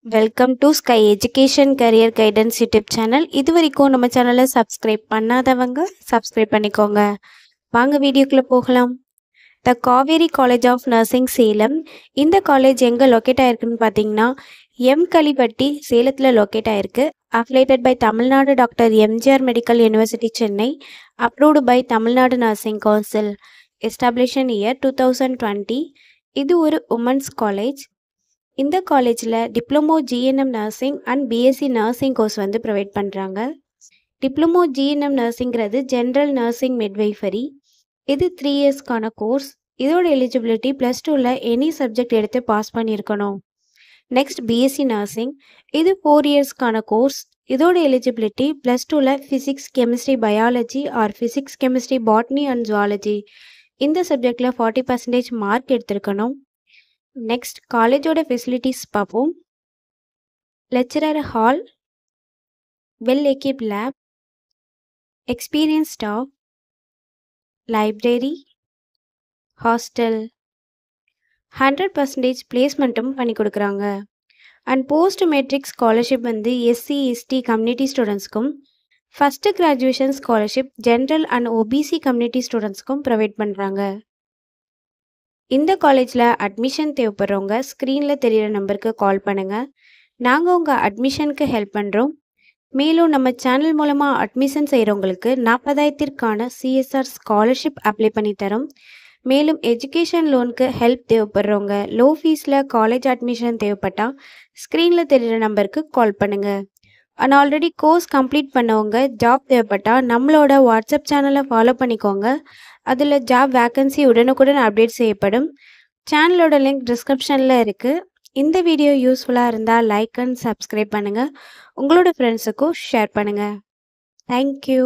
Welcome to sky education career guidance YouTube channel. இது வரைக்கும் நம்ம சேனலை சப்ஸ்கிரைப் பண்ணாதவங்க சப்ஸ்கிரைப் பண்ணிக்கோங்க. வாங்க வீடியோக்குள்ளே போகலாம். The Kaveri college of nursing Salem. இந்த காலேஜ் எங்கே லொக்கேட் ஆயிருக்குன்னு பார்த்தீங்கன்னா கலிப்பட்டி சேலத்தில் லொக்கேட் ஆயிருக்கு. Affiliated by Tamil Nadu doctor MGR medical university Chennai. Approved by Tamil Nadu nursing council. Establish year 2020. இது ஒரு உமன்ஸ் காலேஜ். இந்த காலேஜில் diploma GNM nursing and BSc nursing course வந்து ப்ரொவைட் பண்ணுறாங்க. Diploma GNM நர்சிங்கிறது general nursing midwifery. இது 3 இயர்ஸ்க்கான கோர்ஸ். இதோட எலிஜிபிலிட்டி +2ல் எனி சப்ஜெக்ட் எடுத்து பாஸ் பண்ணியிருக்கணும். Next BSc nursing. இது 4 இயர்ஸ்க்கான கோர்ஸ். இதோட எலிஜிபிலிட்டி +2ல் physics chemistry biology R physics chemistry botany and zoology இந்த சப்ஜெக்டில் 40% மார்க் எடுத்திருக்கணும். நெக்ஸ்ட் காலேஜோட ஃபெசிலிட்டிஸ் பார்ப்போம். Lecturer hall, well equipped lab, experience staff, library, hostel, 100% பிளேஸ்மெண்ட்டும் பண்ணி கொடுக்குறாங்க. அண்ட் போஸ்ட் மெட்ரிக் ஸ்காலர்ஷிப் வந்து எஸ்சி எஸ்டி கம்யூனிட்டி ஸ்டூடெண்ட்ஸ்க்கும், first graduation scholarship general and OBC community ஸ்டூடெண்ட்ஸ்க்கும் ப்ரொவைட் பண்ணுறாங்க. இந்த காலேஜில் அட்மிஷன் தேவைப்படுறவங்க ஸ்க்ரீனில் தெரிகிற நம்பருக்கு கால் பண்ணுங்கள். நாங்கள் உங்கள் அட்மிஷனுக்கு ஹெல்ப் பண்ணுறோம். மேலும் நம்ம சேனல் மூலமாக அட்மிஷன் செய்கிறவங்களுக்கு 40,000க்கான சிஎஸ்ஆர் ஸ்காலர்ஷிப் அப்ளை பண்ணி தரோம். மேலும் எஜுகேஷன் லோனுக்கு ஹெல்ப் தேவைப்படுறவங்க லோ ஃபீஸில் காலேஜ் அட்மிஷன் தேவைப்பட்டால் ஸ்க்ரீனில் தெரிகிற நம்பருக்கு கால் பண்ணுங்கள். அண்ட் ஆல்ரெடி கோர்ஸ் கம்ப்ளீட் பண்ணவங்க ஜாப் தேவைப்பட்டால் நம்மளோட வாட்ஸ்அப் சேனலை ஃபாலோ பண்ணிக்கோங்க. அதில் ஜாப் வேக்கன்சி உடனுக்குடன் அப்டேட் செய்யப்படும். சேனலோட லிங்க் டிஸ்கிரிப்ஷனில் இருக்குது. இந்த வீடியோ யூஸ்ஃபுல்லாக இருந்தால் லைக் அண்ட் சப்ஸ்கிரைப் பண்ணுங்கள். உங்களோட ஃப்ரெண்ட்ஸுக்கும் ஷேர் பண்ணுங்கள். தேங்க்யூ.